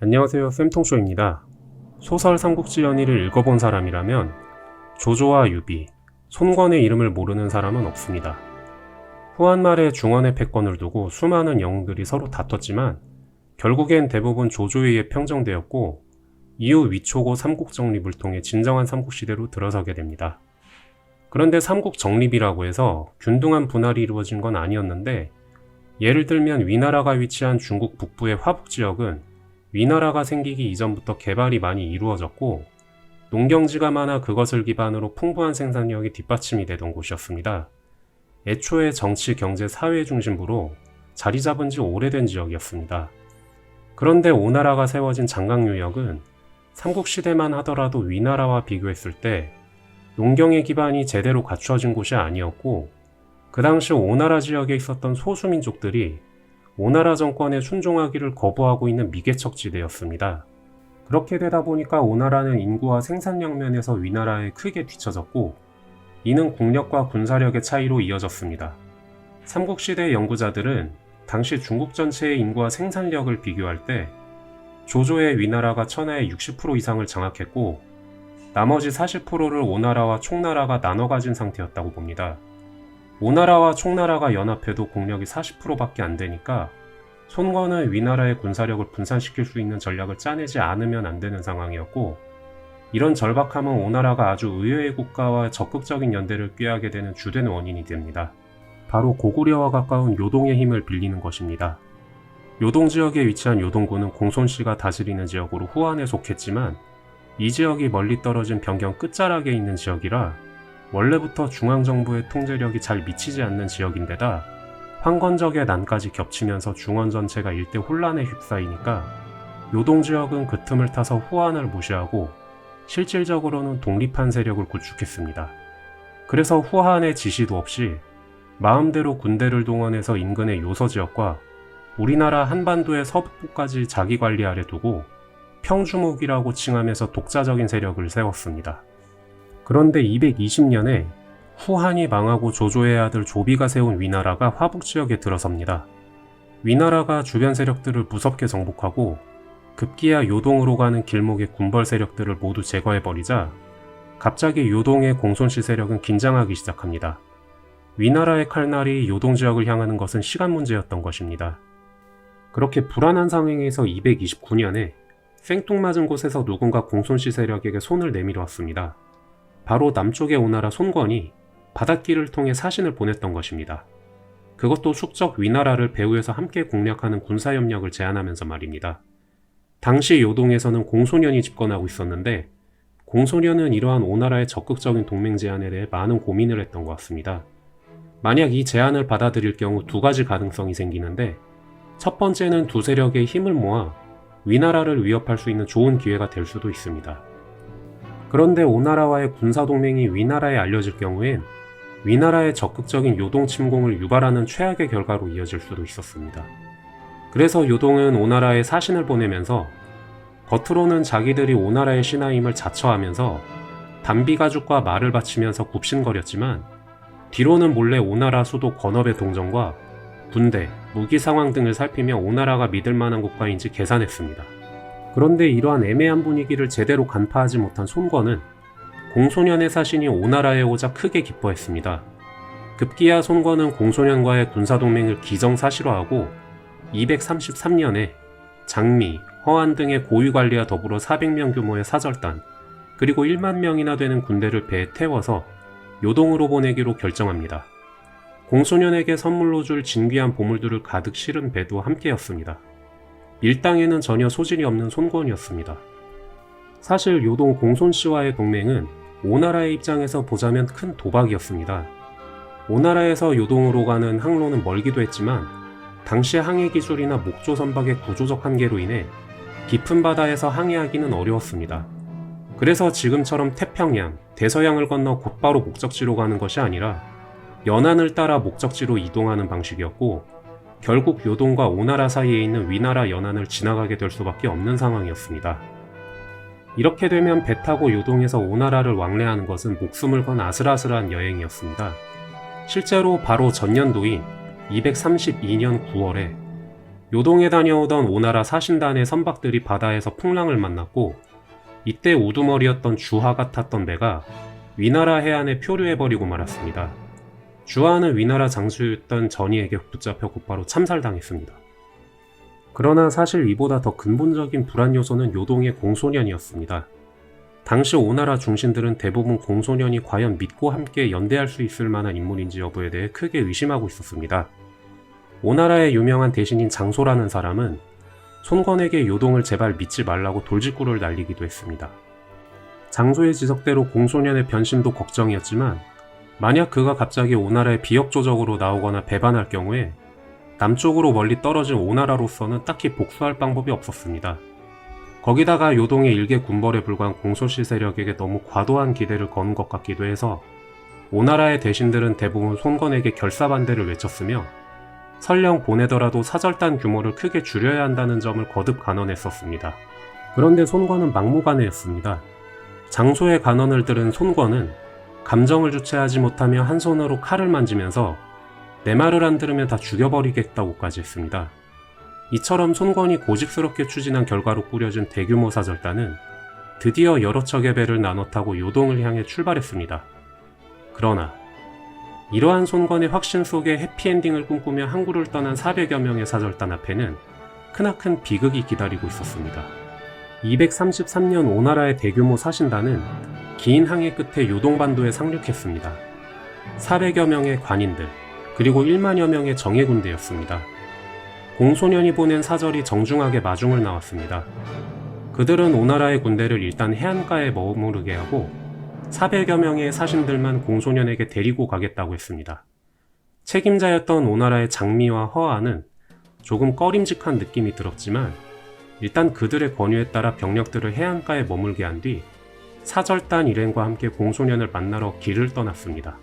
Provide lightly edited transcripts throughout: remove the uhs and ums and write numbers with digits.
안녕하세요, 쌤통쇼입니다. 소설 삼국지 연의를 읽어본 사람이라면 조조와 유비, 손권의 이름을 모르는 사람은 없습니다. 후한 말에 중원의 패권을 두고 수많은 영웅들이 서로 다퉜지만 결국엔 대부분 조조에 의해 평정되었고 이후 위초고 삼국 정립을 통해 진정한 삼국시대로 들어서게 됩니다. 그런데 삼국 정립이라고 해서 균등한 분할이 이루어진 건 아니었는데, 예를 들면 위나라가 위치한 중국 북부의 화북지역은 위나라가 생기기 이전부터 개발이 많이 이루어졌고 농경지가 많아 그것을 기반으로 풍부한 생산력이 뒷받침이 되던 곳이었습니다. 애초에 정치, 경제, 사회 중심부로 자리 잡은 지 오래된 지역이었습니다. 그런데 오나라가 세워진 장강유역은 삼국시대만 하더라도 위나라와 비교했을 때 농경의 기반이 제대로 갖추어진 곳이 아니었고, 그 당시 오나라 지역에 있었던 소수민족들이 오나라 정권에 순종하기를 거부하고 있는 미개척지대였습니다. 그렇게 되다 보니까 오나라는 인구와 생산력 면에서 위나라에 크게 뒤처졌고, 이는 국력과 군사력의 차이로 이어졌습니다. 삼국시대 연구자들은 당시 중국 전체의 인구와 생산력을 비교할 때 조조의 위나라가 천하의 60% 이상을 장악했고 나머지 40%를 오나라와 총나라가 나눠 가진 상태였다고 봅니다. 오나라와 총나라가 연합해도 국력이 40%밖에 안 되니까 손권은 위나라의 군사력을 분산시킬 수 있는 전략을 짜내지 않으면 안 되는 상황이었고, 이런 절박함은 오나라가 아주 의외의 국가와 적극적인 연대를 꾀하게 되는 주된 원인이 됩니다. 바로 고구려와 가까운 요동의 힘을 빌리는 것입니다. 요동 지역에 위치한 요동군은 공손씨가 다스리는 지역으로 후한에 속했지만 이 지역이 멀리 떨어진 변경 끝자락에 있는 지역이라 원래부터 중앙정부의 통제력이 잘 미치지 않는 지역인데다 황건적의 난까지 겹치면서 중원 전체가 일대 혼란에 휩싸이니까 요동 지역은 그 틈을 타서 후한을 무시하고 실질적으로는 독립한 세력을 구축했습니다. 그래서 후한의 지시도 없이 마음대로 군대를 동원해서 인근의 요서 지역과 우리나라 한반도의 서북부까지 자기 관리 아래 두고 평주목이라고 칭하면서 독자적인 세력을 세웠습니다. 그런데 220년에 후한이 망하고 조조의 아들 조비가 세운 위나라가 화북지역에 들어섭니다. 위나라가 주변 세력들을 무섭게 정복하고 급기야 요동으로 가는 길목의 군벌 세력들을 모두 제거해버리자 갑자기 요동의 공손씨 세력은 긴장하기 시작합니다. 위나라의 칼날이 요동 지역을 향하는 것은 시간 문제였던 것입니다. 그렇게 불안한 상황에서 229년에 생뚱맞은 곳에서 누군가 공손씨 세력에게 손을 내밀어 왔습니다. 바로 남쪽의 오나라 손권이 바닷길을 통해 사신을 보냈던 것입니다. 그것도 숙적 위나라를 배후에서 함께 공략하는 군사협력을 제안하면서 말입니다. 당시 요동에서는 공소년이 집권하고 있었는데 공소년은 이러한 오나라의 적극적인 동맹 제안에 대해 많은 고민을 했던 것 같습니다. 만약 이 제안을 받아들일 경우 두 가지 가능성이 생기는데, 첫 번째는 두 세력의 힘을 모아 위나라를 위협할 수 있는 좋은 기회가 될 수도 있습니다. 그런데 오나라와의 군사동맹이 위나라에 알려질 경우엔 위나라의 적극적인 요동 침공을 유발하는 최악의 결과로 이어질 수도 있었습니다. 그래서 요동은 오나라에 사신을 보내면서 겉으로는 자기들이 오나라의 신하임을 자처하면서 단비가죽과 말을 바치면서 굽신거렸지만 뒤로는 몰래 오나라 수도 건업의 동정과 군대, 무기 상황 등을 살피며 오나라가 믿을 만한 국가인지 계산했습니다. 그런데 이러한 애매한 분위기를 제대로 간파하지 못한 손권은 공소년의 사신이 오나라에 오자 크게 기뻐했습니다. 급기야 손권은 공소년과의 군사동맹을 기정사실화하고 233년에 장미, 허안 등의 고위관리와 더불어 400명 규모의 사절단, 그리고 1만 명이나 되는 군대를 배에 태워서 요동으로 보내기로 결정합니다. 공소년에게 선물로 줄 진귀한 보물들을 가득 실은 배도 함께였습니다. 밀당에는 전혀 소질이 없는 손권이었습니다. 사실 요동 공손씨와의 동맹은 오나라의 입장에서 보자면 큰 도박이었습니다. 오나라에서 요동으로 가는 항로는 멀기도 했지만 당시의 항해 기술이나 목조 선박의 구조적 한계로 인해 깊은 바다에서 항해하기는 어려웠습니다. 그래서 지금처럼 태평양, 대서양을 건너 곧바로 목적지로 가는 것이 아니라 연안을 따라 목적지로 이동하는 방식이었고, 결국 요동과 오나라 사이에 있는 위나라 연안을 지나가게 될 수밖에 없는 상황이었습니다. 이렇게 되면 배 타고 요동에서 오나라를 왕래하는 것은 목숨을 건 아슬아슬한 여행이었습니다. 실제로 바로 전년도인 232년 9월에 요동에 다녀오던 오나라 사신단의 선박들이 바다에서 풍랑을 만났고, 이때 우두머리였던 주하가 탔던 배가 위나라 해안에 표류해버리고 말았습니다. 주하는 위나라 장수였던 전이에게 붙잡혀 곧바로 참살당했습니다. 그러나 사실 이보다 더 근본적인 불안 요소는 요동의 공소년이었습니다. 당시 오나라 중신들은 대부분 공소년이 과연 믿고 함께 연대할 수 있을 만한 인물인지 여부에 대해 크게 의심하고 있었습니다. 오나라의 유명한 대신인 장소라는 사람은 손권에게 요동을 제발 믿지 말라고 돌직구를 날리기도 했습니다. 장소의 지적대로 공소년의 변심도 걱정이었지만, 만약 그가 갑자기 오나라의 비역조적으로 나오거나 배반할 경우에 남쪽으로 멀리 떨어진 오나라로서는 딱히 복수할 방법이 없었습니다. 거기다가 요동의 일개 군벌에 불과한 공소시 세력에게 너무 과도한 기대를 거는 것 같기도 해서 오나라의 대신들은 대부분 손권에게 결사반대를 외쳤으며, 설령 보내더라도 사절단 규모를 크게 줄여야 한다는 점을 거듭 간언했었습니다. 그런데 손권은 막무가내였습니다. 장소의 간언을 들은 손권은 감정을 주체하지 못하며 한 손으로 칼을 만지면서 내 말을 안 들으면 다 죽여버리겠다고까지 했습니다. 이처럼 손권이 고집스럽게 추진한 결과로 꾸려진 대규모 사절단은 드디어 여러 척의 배를 나눠 타고 요동을 향해 출발했습니다. 그러나 이러한 손권의 확신 속에 해피엔딩을 꿈꾸며 항구를 떠난 400여 명의 사절단 앞에는 크나큰 비극이 기다리고 있었습니다. 233년 오나라의 대규모 사신단은 긴 항해 끝에 요동반도에 상륙했습니다. 400여 명의 관인들, 그리고 1만여 명의 정예군대였습니다. 공소년이 보낸 사절이 정중하게 마중을 나왔습니다. 그들은 오나라의 군대를 일단 해안가에 머무르게 하고 400여 명의 사신들만 공소년에게 데리고 가겠다고 했습니다. 책임자였던 오나라의 장미와 허아는 조금 꺼림직한 느낌이 들었지만, 일단 그들의 권유에 따라 병력들을 해안가에 머물게 한 뒤 사절단 일행과 함께 공소년을 만나러 길을 떠났습니다.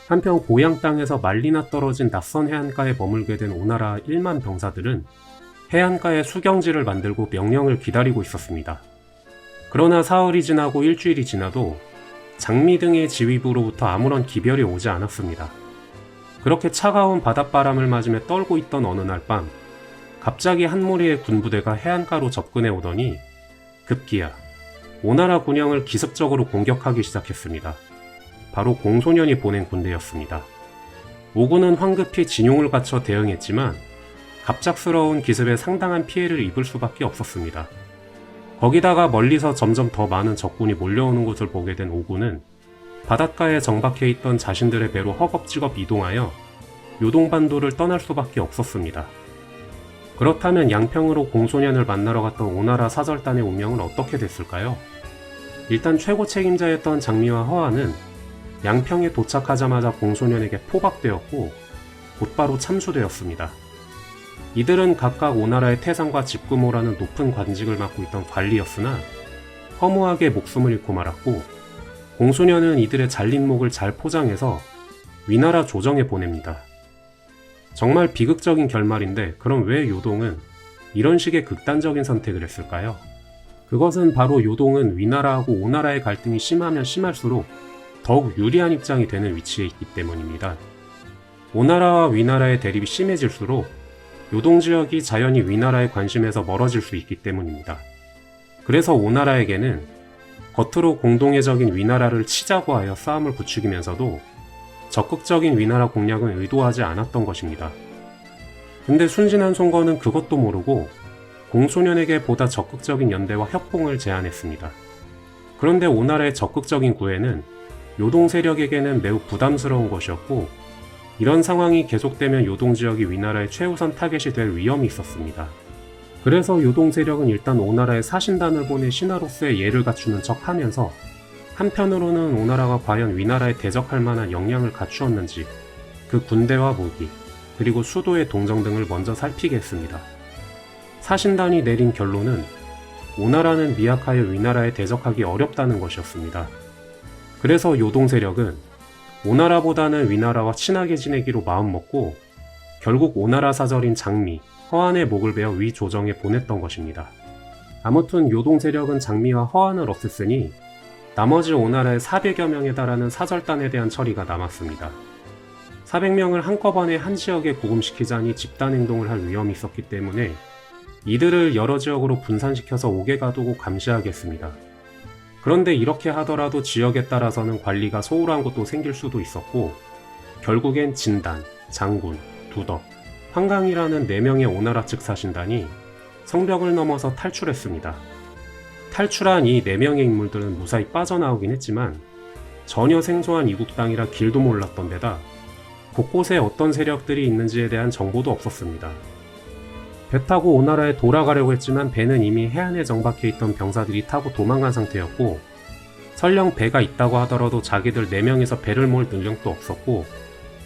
한편 고향 땅에서 말리나 떨어진 낯선 해안가에 머물게 된 오나라 1만 병사들은 해안가에 수경지를 만들고 명령을 기다리고 있었습니다. 그러나 사흘이 지나고 일주일이 지나도 장미 등의 지휘부로부터 아무런 기별이 오지 않았습니다. 그렇게 차가운 바닷바람을 맞으며 떨고 있던 어느 날 밤, 갑자기 한 무리의 군부대가 해안가로 접근해 오더니 급기야 오나라 군영을 기습적으로 공격하기 시작했습니다. 바로 공소년이 보낸 군대였습니다. 오군은 황급히 진용을 갖춰 대응했지만 갑작스러운 기습에 상당한 피해를 입을 수밖에 없었습니다. 거기다가 멀리서 점점 더 많은 적군이 몰려오는 것을 보게 된 오군은 바닷가에 정박해 있던 자신들의 배로 허겁지겁 이동하여 요동반도를 떠날 수밖에 없었습니다. 그렇다면 양평으로 공소년을 만나러 갔던 오나라 사절단의 운명은 어떻게 됐을까요? 일단 최고 책임자였던 장미와 허아는 양평에 도착하자마자 공소년에게 포박되었고 곧바로 참수되었습니다. 이들은 각각 오나라의 태상과 집구모라는 높은 관직을 맡고 있던 관리였으나 허무하게 목숨을 잃고 말았고, 공소년은 이들의 잘린 목을 잘 포장해서 위나라 조정에 보냅니다. 정말 비극적인 결말인데, 그럼 왜 요동은 이런 식의 극단적인 선택을 했을까요? 그것은 바로 요동은 위나라하고 오나라의 갈등이 심하면 심할수록 더욱 유리한 입장이 되는 위치에 있기 때문입니다. 오나라와 위나라의 대립이 심해질수록 요동 지역이 자연히 위나라의 관심에서 멀어질 수 있기 때문입니다. 그래서 오나라에게는 겉으로 공동애적인 위나라를 치자고 하여 싸움을 부추기면서도 적극적인 위나라 공략은 의도하지 않았던 것입니다. 근데 순진한 손권은 그것도 모르고 공소년에게 보다 적극적인 연대와 협공을 제안했습니다. 그런데 오나라의 적극적인 구애는 요동 세력에게는 매우 부담스러운 것이었고, 이런 상황이 계속되면 요동 지역이 위나라의 최우선 타겟이 될 위험이 있었습니다. 그래서 요동 세력은 일단 오나라에 사신단을 보내 신하로서의 예를 갖추는 척 하면서, 한편으로는 오나라가 과연 위나라에 대적할 만한 역량을 갖추었는지 그 군대와 무기, 그리고 수도의 동정 등을 먼저 살피게 했습니다. 사신단이 내린 결론은 오나라는 미약하여 위나라에 대적하기 어렵다는 것이었습니다. 그래서 요동 세력은 오나라보다는 위나라와 친하게 지내기로 마음먹고 결국 오나라 사절인 장미, 허안의 목을 베어 위 조정에 보냈던 것입니다. 아무튼 요동 세력은 장미와 허안을 없앴으니 나머지 오나라의 400여 명에 달하는 사절단에 대한 처리가 남았습니다. 400명을 한꺼번에 한 지역에 구금시키자니 집단 행동을 할 위험이 있었기 때문에 이들을 여러 지역으로 분산시켜서 옥에 가두고 감시하겠습니다. 그런데 이렇게 하더라도 지역에 따라서는 관리가 소홀한 곳도 생길 수도 있었고, 결국엔 진단, 장군, 두덕, 황강이라는 4명의 오나라 측 사신단이 성벽을 넘어서 탈출했습니다. 탈출한 이 4명의 인물들은 무사히 빠져나오긴 했지만 전혀 생소한 이국 땅이라 길도 몰랐던 데다 곳곳에 어떤 세력들이 있는지에 대한 정보도 없었습니다. 배 타고 오나라에 돌아가려고 했지만 배는 이미 해안에 정박해 있던 병사들이 타고 도망간 상태였고, 설령 배가 있다고 하더라도 자기들 4명에서 배를 몰 능력도 없었고,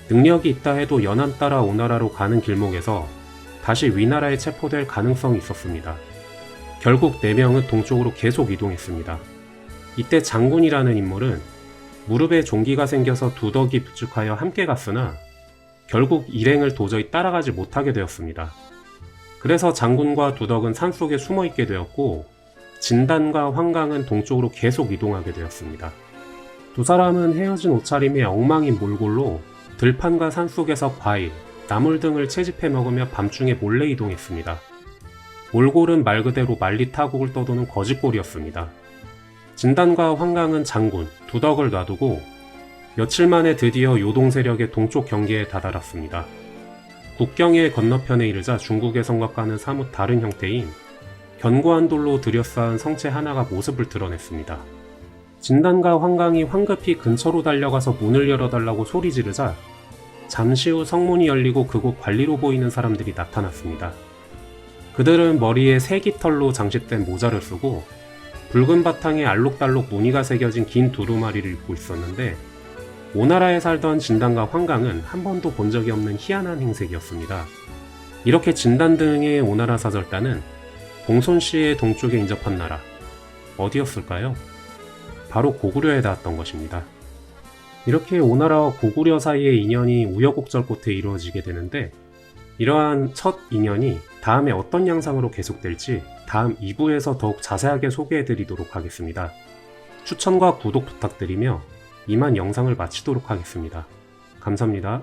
능력이 있다 해도 연안 따라 오나라로 가는 길목에서 다시 위나라에 체포될 가능성이 있었습니다. 결국 4명은 동쪽으로 계속 이동했습니다. 이때 장군이라는 인물은 무릎에 종기가 생겨서 두덕이 부축하여 함께 갔으나 결국 일행을 도저히 따라가지 못하게 되었습니다. 그래서 장군과 두덕은 산속에 숨어있게 되었고, 진단과 황강은 동쪽으로 계속 이동하게 되었습니다. 두 사람은 헤어진 옷차림에 엉망인 몰골로 들판과 산속에서 과일, 나물 등을 채집해 먹으며 밤중에 몰래 이동했습니다. 몰골은 말 그대로 만리타국을 떠도는 거짓골이었습니다. 진단과 황강은 장군, 두덕을 놔두고 며칠 만에 드디어 요동 세력의 동쪽 경계에 다다랐습니다. 국경의 건너편에 이르자 중국의 성곽과는 사뭇 다른 형태인 견고한 돌로 들여쌓은 성체 하나가 모습을 드러냈습니다. 진단과 황강이 황급히 근처로 달려가서 문을 열어달라고 소리 지르자 잠시 후 성문이 열리고 그곳 관리로 보이는 사람들이 나타났습니다. 그들은 머리에 새깃털로 장식된 모자를 쓰고 붉은 바탕에 알록달록 무늬가 새겨진 긴 두루마리를 입고 있었는데, 오나라에 살던 진단과 황강은 한 번도 본 적이 없는 희한한 행색이었습니다. 이렇게 진단 등의 오나라 사절단은 봉손씨의 동쪽에 인접한 나라, 어디였을까요? 바로 고구려에 닿았던 것입니다. 이렇게 오나라와 고구려 사이의 인연이 우여곡절 끝에 이루어지게 되는데, 이러한 첫 인연이 다음에 어떤 양상으로 계속될지 다음 2부에서 더욱 자세하게 소개해드리도록 하겠습니다. 추천과 구독 부탁드리며 이만 영상을 마치도록 하겠습니다. 감사합니다.